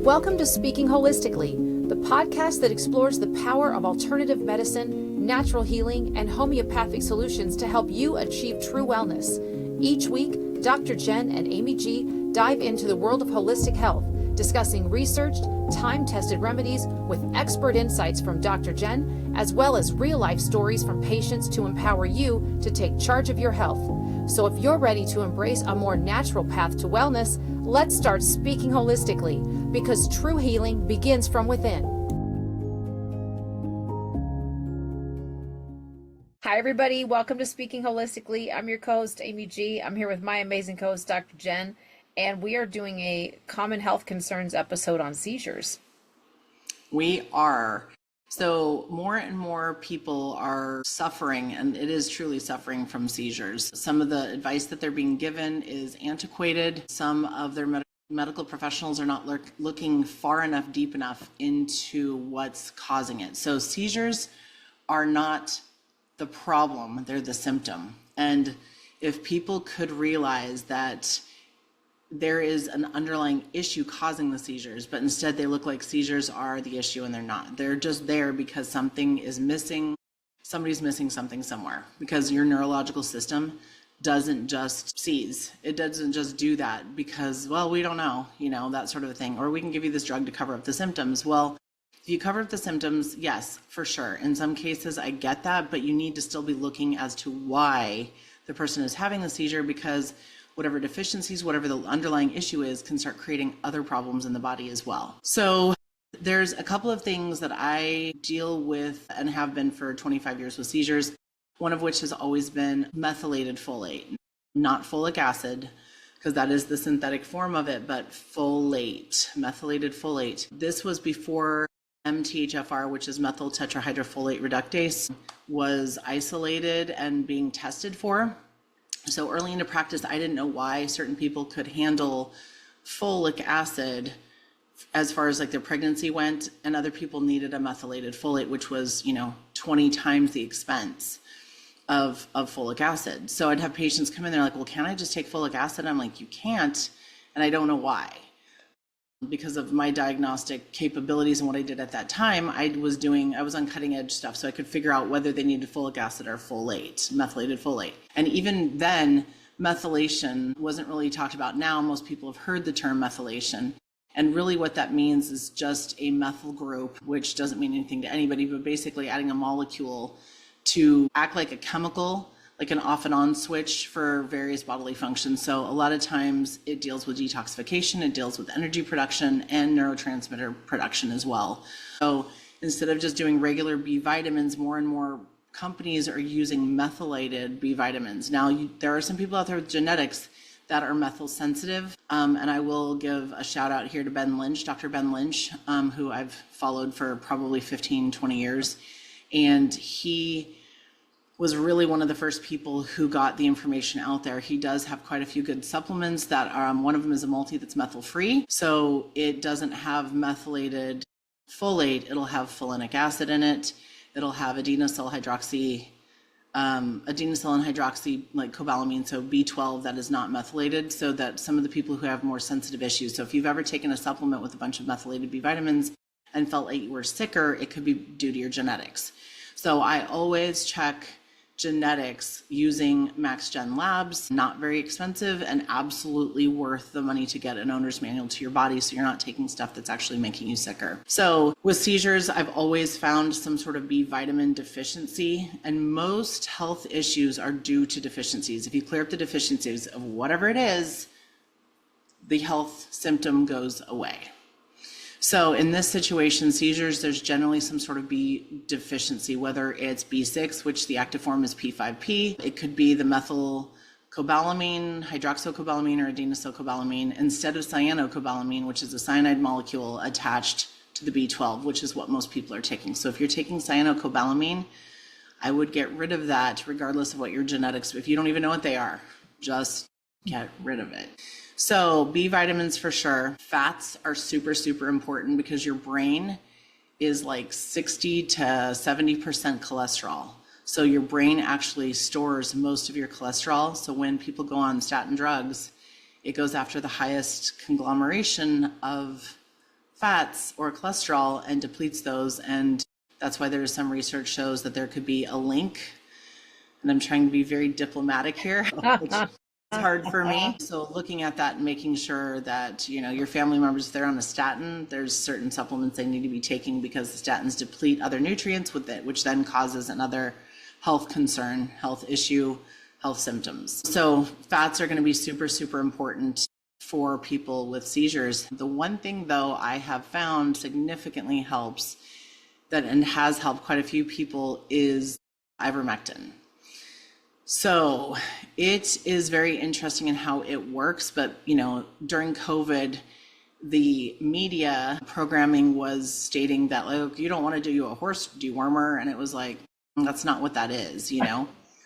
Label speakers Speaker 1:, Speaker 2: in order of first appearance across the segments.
Speaker 1: Welcome to Speaking Holistically, the podcast that explores the power of alternative medicine, natural healing, and homeopathic solutions to help you achieve true wellness. Each week, Dr. Jen and Amy G dive into the world of holistic health, discussing researched, time-tested remedies with expert insights from Dr. Jen, as well as real-life stories from patients to empower you to take charge of your health. So if you're ready to embrace a more natural path to wellness, let's start speaking holistically, because true healing begins from within. Hi, everybody. Welcome to Speaking Holistically. I'm your co-host, Amy G. I'm here with my amazing co-host, Dr. Jen, and we are doing a common health concerns episode on seizures.
Speaker 2: We are. So more and more people are suffering, and it is truly suffering from seizures. Some of the advice that they're being given is antiquated. Some of their medical professionals are not looking far enough, deep enough into what's causing it. So seizures are not the problem, they're the symptom. And if people could realize that there is an underlying issue causing the seizures, but instead they look like seizures are the issue, and they're not. They're just there because something is missing. Somebody's missing something somewhere, because your neurological system doesn't just seize. It doesn't just do that because, well, we don't know, that sort of a thing. Or we can give you this drug to cover up the symptoms. Well, if you cover up the symptoms, yes, for sure. In some cases, I get that, but you need to still be looking as to why the person is having a seizure, because whatever deficiencies, whatever the underlying issue is, can start creating other problems in the body as well. So there's a couple of things that I deal with and have been for 25 years with seizures, one of which has always been methylated folate, not folic acid, because that is the synthetic form of it, but folate, methylated folate. This was before MTHFR, which is methyl tetrahydrofolate reductase, was isolated and being tested for. So early into practice, I didn't know why certain people could handle folic acid as far as like their pregnancy went, and other people needed a methylated folate, which was, 20 times the expense of folic acid. So I'd have patients come in, they're like, well, can't I just take folic acid? I'm like, you can't, and I don't know why. Because of my diagnostic capabilities and what I did at that time, I was on cutting edge stuff, so I could figure out whether they needed folic acid or folate, methylated folate. And even then, methylation wasn't really talked about. Now most people have heard the term methylation. And really what that means is just a methyl group, which doesn't mean anything to anybody, but basically adding a molecule to act like a chemical, like an off and on switch for various bodily functions. So a lot of times it deals with detoxification, it deals with energy production and neurotransmitter production as well. So instead of just doing regular B vitamins, more and more companies are using methylated B vitamins. Now, there are some people out there with genetics that are methyl sensitive. And I will give a shout out here to Ben Lynch, Dr. Ben Lynch, who I've followed for probably 15, 20 years. And he was really one of the first people who got the information out there. He does have quite a few good supplements that are, one of them is a multi that's methyl free. So it doesn't have methylated folate, it'll have folinic acid in it. It'll have adenylyl and hydroxy, like cobalamin, so B12 that is not methylated, so that some of the people who have more sensitive issues. So if you've ever taken a supplement with a bunch of methylated B vitamins and felt like you were sicker, it could be due to your genetics. So I always check genetics using MaxGen Labs, not very expensive and absolutely worth the money to get an owner's manual to your body, so you're not taking stuff that's actually making you sicker. So with seizures, I've always found some sort of B vitamin deficiency, and most health issues are due to deficiencies. If you clear up the deficiencies of whatever it is, the health symptom goes away. So in this situation, seizures, there's generally some sort of B deficiency, whether it's B6, which the active form is P5P. It could be the methylcobalamin, hydroxycobalamin, or adenosylcobalamin, instead of cyanocobalamin, which is a cyanide molecule attached to the B12, which is what most people are taking. So if you're taking cyanocobalamin, I would get rid of that regardless of what your genetics, if you don't even know what they are, just get rid of it. So B vitamins for sure. Fats are super, super important because your brain is like 60 to 70% cholesterol. So your brain actually stores most of your cholesterol. So when people go on statin drugs, it goes after the highest conglomeration of fats or cholesterol and depletes those. And that's why there's some research shows that there could be a link. And I'm trying to be very diplomatic here, which is hard for me. So looking at that and making sure that, your family members, if they're on a statin, there's certain supplements they need to be taking because the statins deplete other nutrients with it, which then causes another health concern, health issue, health symptoms. So fats are going to be super, super important for people with seizures. The one thing, though, I have found significantly helps and has helped quite a few people is ivermectin. So it is very interesting in how it works, but during COVID, the media programming was stating that, like, you don't want to do a horse dewormer, and it was like, that's not what that is,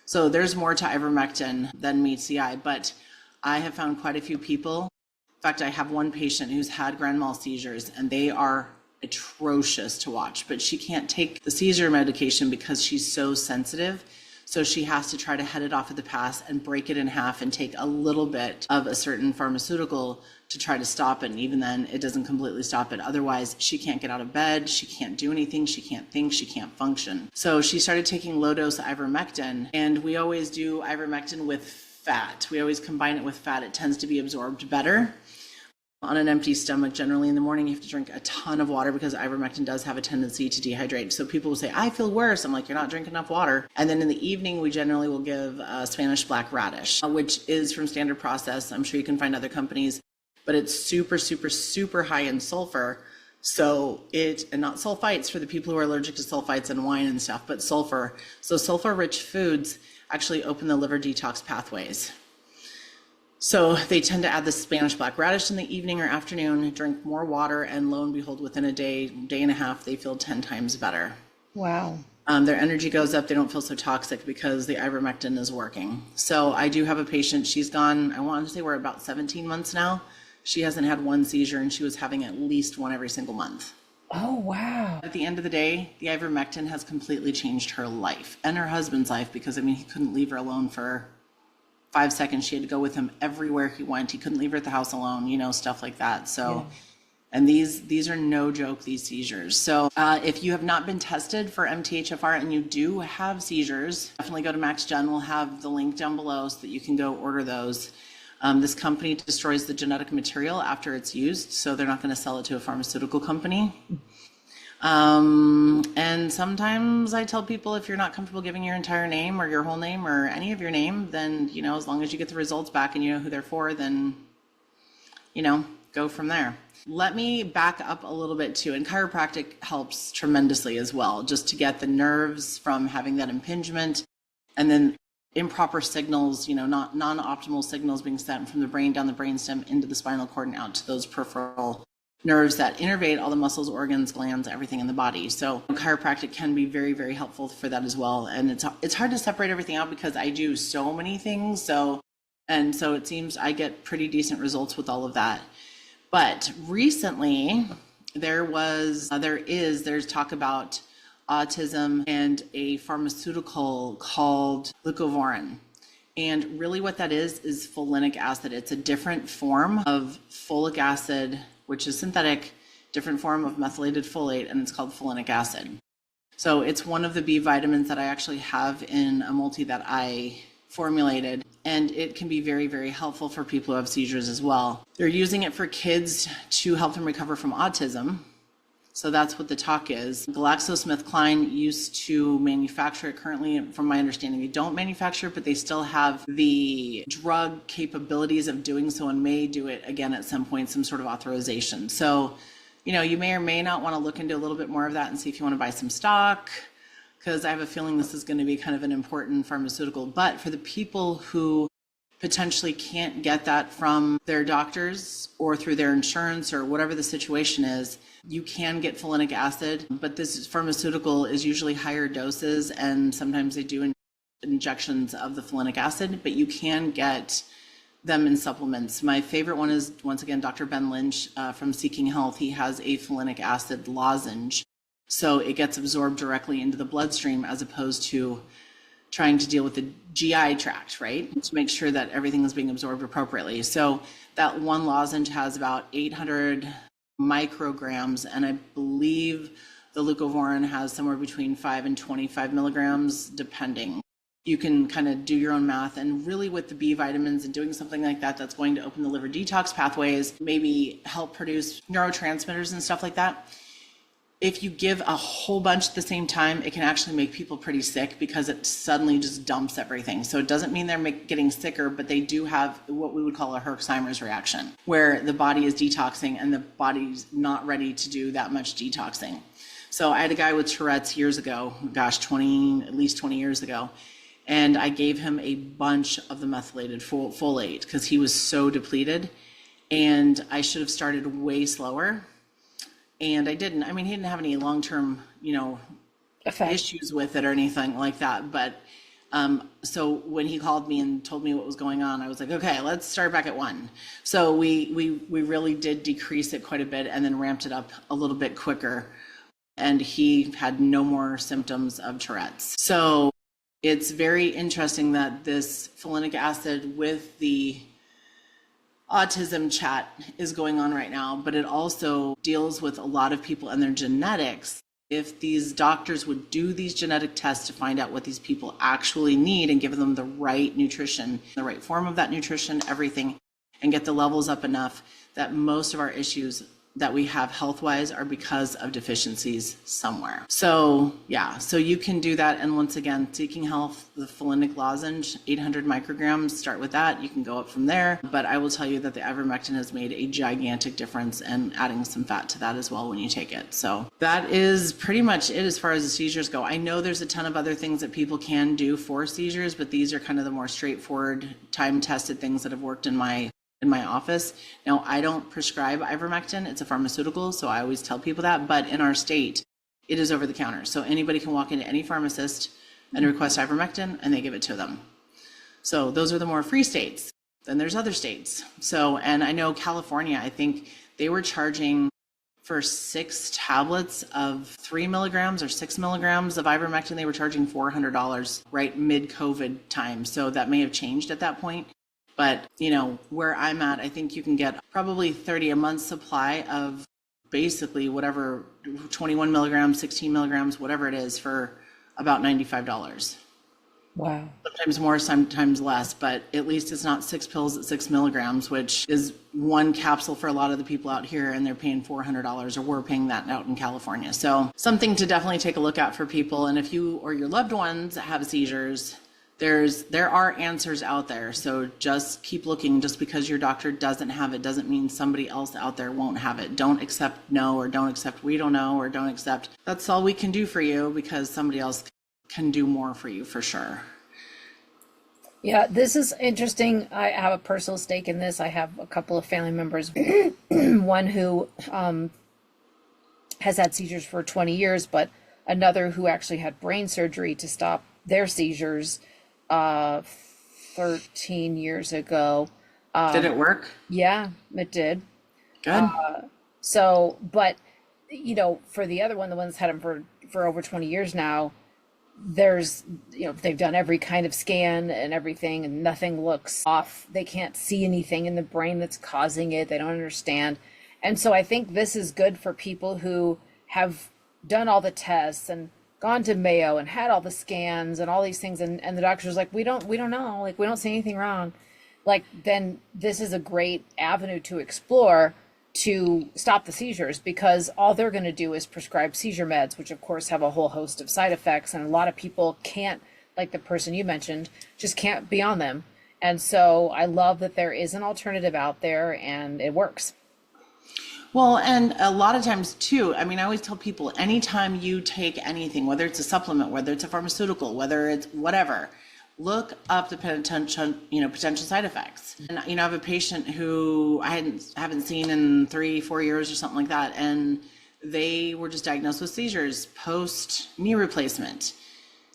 Speaker 2: So there's more to ivermectin than meets the eye, but I have found quite a few people. In fact, I have one patient who's had grand mal seizures, and they are atrocious to watch, but she can't take the seizure medication because she's so sensitive. So she has to try to head it off at the pass and break it in half and take a little bit of a certain pharmaceutical to try to stop it. And even then, it doesn't completely stop it. Otherwise, she can't get out of bed. She can't do anything. She can't think. She can't function. So she started taking low-dose ivermectin. And we always do ivermectin with fat. We always combine it with fat. It tends to be absorbed better. On an empty stomach, generally in the morning, you have to drink a ton of water because ivermectin does have a tendency to dehydrate. So people will say, I feel worse. I'm like, you're not drinking enough water. And then in the evening, we generally will give Spanish black radish, which is from Standard Process. I'm sure you can find other companies, but it's super, super, super high in sulfur. So and not sulfites for the people who are allergic to sulfites and wine and stuff, but sulfur. So sulfur-rich foods actually open the liver detox pathways. So they tend to add the Spanish black radish in the evening or afternoon, drink more water, and lo and behold, within a day and a half, they feel 10 times better.
Speaker 3: Wow.
Speaker 2: Their energy goes up. They don't feel so toxic because the ivermectin is working. So I do have a patient. She's gone, I want to say we're about 17 months now. She hasn't had one seizure, and she was having at least one every single month.
Speaker 3: Oh, wow.
Speaker 2: At the end of the day, the ivermectin has completely changed her life and her husband's life because, he couldn't leave her alone for 5 seconds. She had to go with him everywhere he went. He couldn't leave her at the house alone, stuff like that. So, yeah. And these are no joke, these seizures. So if you have not been tested for MTHFR and you do have seizures, definitely go to MaxGen. We'll have the link down below so that you can go order those. This company destroys the genetic material after it's used, so they're not going to sell it to a pharmaceutical company. And sometimes I tell people, if you're not comfortable giving your entire name or your whole name or any of your name, then, as long as you get the results back and you know who they're for, then, go from there. Let me back up a little bit too. And chiropractic helps tremendously as well, just to get the nerves from having that impingement and then improper signals, not non-optimal signals being sent from the brain down the brainstem into the spinal cord and out to those peripheral nerves that innervate all the muscles, organs, glands, everything in the body. So chiropractic can be very, very helpful for that as well. And it's hard to separate everything out because I do so many things. So it seems I get pretty decent results with all of that. But recently there's talk about autism and a pharmaceutical called leucovorin. And really what that is folinic acid. It's a different form of folic acid, which is synthetic, different form of methylated folate, and it's called folinic acid. So it's one of the B vitamins that I actually have in a multi that I formulated, and it can be very, very helpful for people who have seizures as well. They're using it for kids to help them recover from autism. So that's what the talk is. GlaxoSmithKline used to manufacture it. Currently, from my understanding, they don't manufacture it, but they still have the drug capabilities of doing so and may do it again at some point, some sort of authorization. So, you may or may not want to look into a little bit more of that and see if you want to buy some stock, because I have a feeling this is going to be kind of an important pharmaceutical. But for the people who potentially can't get that from their doctors or through their insurance or whatever the situation is, you can get folinic acid, but this pharmaceutical is usually higher doses, and sometimes they do injections of the folinic acid, but you can get them in supplements. My favorite one is, once again, Dr. Ben Lynch from Seeking Health. He has a folinic acid lozenge, so it gets absorbed directly into the bloodstream as opposed to trying to deal with the GI tract, right? To make sure that everything is being absorbed appropriately. So that one lozenge has about 800 micrograms, and I believe the leucovorin has somewhere between 5 and 25 milligrams, depending. You can kind of do your own math, and really with the B vitamins and doing something like that, that's going to open the liver detox pathways, maybe help produce neurotransmitters and stuff like that. If you give a whole bunch at the same time, it can actually make people pretty sick because it suddenly just dumps everything. So it doesn't mean they're getting sicker, but they do have what we would call a Herxheimer's reaction, where the body is detoxing and the body's not ready to do that much detoxing. So I had a guy with Tourette's years ago, at least 20 years ago, and I gave him a bunch of the methylated folate because he was so depleted, and I should have started way slower. And I didn't. I mean, he didn't have any long-term, issues with it or anything like that. But so when he called me and told me what was going on, I was like, okay, let's start back at 1. So we really did decrease it quite a bit and then ramped it up a little bit quicker. And he had no more symptoms of Tourette's. So it's very interesting that this folinic acid with the autism chat is going on right now, but it also deals with a lot of people and their genetics. If these doctors would do these genetic tests to find out what these people actually need and give them the right nutrition, the right form of that nutrition, everything, and get the levels up enough that most of our issues that we have health-wise are because of deficiencies somewhere. So yeah, so you can do that. And once again, Seeking Health, the folinic lozenge, 800 micrograms, start with that. You can go up from there. But I will tell you that the ivermectin has made a gigantic difference, and adding some fat to that as well when you take it. So that is pretty much it as far as the seizures go. I know there's a ton of other things that people can do for seizures, but these are kind of the more straightforward, time-tested things that have worked in my office. Now, I don't prescribe ivermectin. It's a pharmaceutical, so I always tell people that. But in our state, it is over the counter. So anybody can walk into any pharmacist and request ivermectin, and they give it to them. So those are the more free states. Then there's other states. So, and I know California, I think they were charging for 6 tablets of 3 milligrams or 6 milligrams of ivermectin, they were charging $400 right mid-COVID time. So that may have changed at that point. But, where I'm at, I think you can get probably 30 a month supply of basically whatever, 21 milligrams, 16 milligrams, whatever it is, for about $95.
Speaker 3: Wow.
Speaker 2: Sometimes more, sometimes less, but at least it's not 6 pills at 6 milligrams, which is 1 capsule for a lot of the people out here, and they're paying $400, or we're paying that out in California. So something to definitely take a look at for people. And if you or your loved ones have seizures, there are answers out there. So just keep looking. Just because your doctor doesn't have it doesn't mean somebody else out there won't have it. Don't accept no, or don't accept we don't know, or don't accept that's all we can do for you, because somebody else can do more for you for sure.
Speaker 3: Yeah, this is interesting. I have a personal stake in this. I have a couple of family members, one who has had seizures for 20 years, but another who actually had brain surgery to stop their seizures 13 years ago.
Speaker 2: Did it work?
Speaker 3: Yeah, it did.
Speaker 2: Good.
Speaker 3: So, but, for the other one, the one that's had him for over 20 years now, there's, they've done every kind of scan and everything, and nothing looks off. They can't see anything in the brain that's causing it. They don't understand. And so I think this is good for people who have done all the tests and gone to Mayo and had all the scans and all these things, and the doctor's like, we don't know, like, we don't see anything wrong. Like, then this is a great avenue to explore to stop the seizures, because all they're going to do is prescribe seizure meds, which of course have a whole host of side effects, and a lot of people can't, like the person you mentioned, just can't be on them. And so I love that there is an alternative out there, and it works.
Speaker 2: Well, and a lot of times too, I always tell people, anytime you take anything, whether it's a supplement, whether it's a pharmaceutical, whether it's whatever, look up the potential side effects. And, I have a patient who I haven't seen in 3-4 years or something like that. And they were just diagnosed with seizures post knee replacement.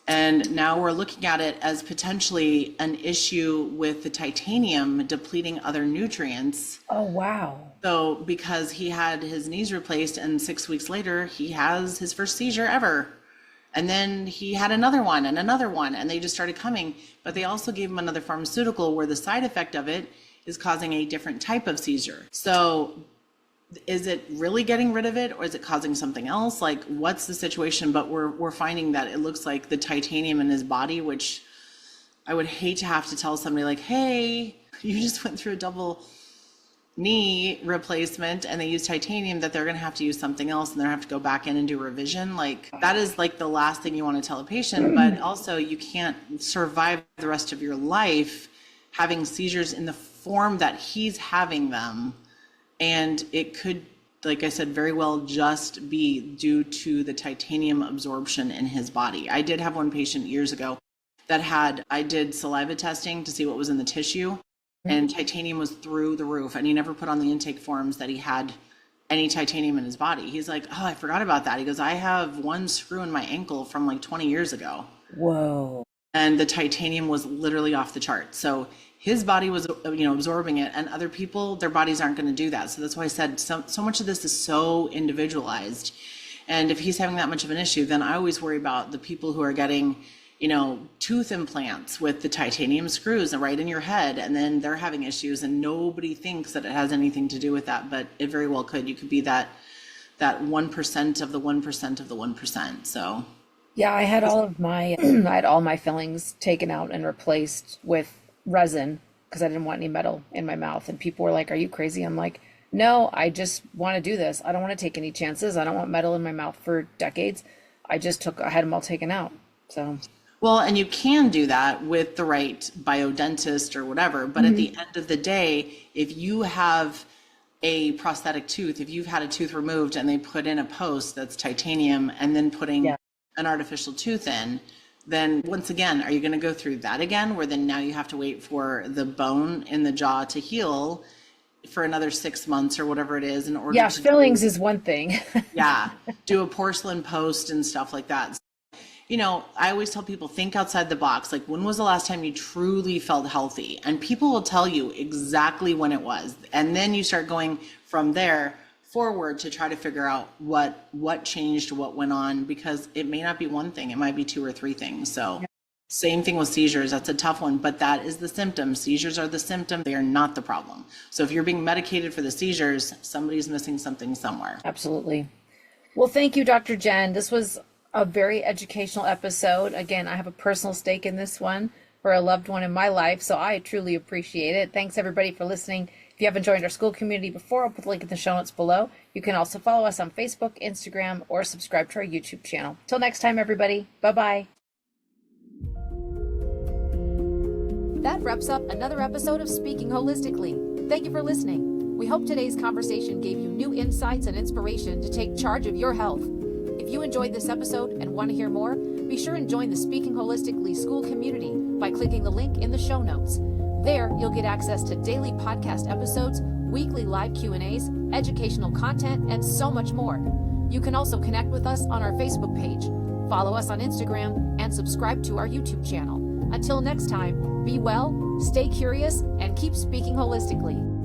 Speaker 2: And now we're looking at it as potentially an issue with the titanium depleting other nutrients.
Speaker 3: Oh, wow.
Speaker 2: So because he had his knees replaced, and 6 weeks later, he has his first seizure ever. And then he had another one, and they just started coming. But they also gave him another pharmaceutical where the side effect of it is causing a different type of seizure. So is it really getting rid of it or is it causing something else? Like, what's the situation? But we're finding that it looks like the titanium in his body, which I would hate to have to tell somebody like, hey, you just went through a double knee replacement and they use titanium, that they're going to have to use something else and they're going to have to go back in and do revision. Like, that is like the last thing you want to tell a patient, but also you can't survive the rest of your life having seizures in the form that he's having them. And it could, like I said, very well just be due to the titanium absorption in his body. I did have one patient years ago that I did saliva testing to see what was in the tissue, and titanium was through the roof, and he never put on the intake forms that he had any titanium in his body. He's like, oh, I forgot about that. He goes, I have one screw in my ankle from like 20 years ago.
Speaker 3: Whoa.
Speaker 2: And the titanium was literally off the chart. So his body was, absorbing it, and other people, their bodies aren't going to do that. So that's why I said so much of this is so individualized. And if he's having that much of an issue, then I always worry about the people who are getting, tooth implants with the titanium screws right in your head, and then they're having issues and nobody thinks that it has anything to do with that, but it very well could. You could be that 1% of the 1% of the 1%. So
Speaker 3: yeah, I had all my fillings taken out and replaced with resin because I didn't want any metal in my mouth, and people were like, are you crazy? I'm like, no, I just want to do this. I don't want to take any chances. I don't want metal in my mouth for decades. I had them all taken out. So
Speaker 2: well, and you can do that with the right biodentist or whatever, but at the end of the day, if you have a prosthetic tooth, if you've had a tooth removed and they put in a post that's titanium and then putting an artificial tooth in, then once again, are you going to go through that again, where then now you have to wait for the bone in the jaw to heal for another 6 months or whatever it is in order to
Speaker 3: fillings is one thing.
Speaker 2: do a porcelain post and stuff like that. I always tell people, think outside the box. Like, when was the last time you truly felt healthy? And people will tell you exactly when it was. And then you start going from there forward to try to figure out what changed, what went on, because it may not be one thing. It might be 2 or 3 things. So same thing with seizures. That's a tough one, but that is the symptom. Seizures are the symptom. They are not the problem. So if you're being medicated for the seizures, somebody's missing something somewhere.
Speaker 3: Absolutely. Well, thank you, Dr. Jen. This was a very educational episode. Again, I have a personal stake in this one for a loved one in my life, so I truly appreciate it. Thanks, everybody, for listening. If you haven't joined our school community before, I'll put the link in the show notes below. You can also follow us on Facebook, Instagram, or subscribe to our YouTube channel. Till next time, everybody. Bye-bye.
Speaker 1: That wraps up another episode of Speaking Holistically. Thank you for listening. We hope today's conversation gave you new insights and inspiration to take charge of your health. If you enjoyed this episode and want to hear more, be sure and join the Speaking Holistically school community by clicking the link in the show notes. There, you'll get access to daily podcast episodes, weekly live Q&As, educational content, and so much more. You can also connect with us on our Facebook page, follow us on Instagram, and subscribe to our YouTube channel. Until next time, be well, stay curious, and keep speaking holistically.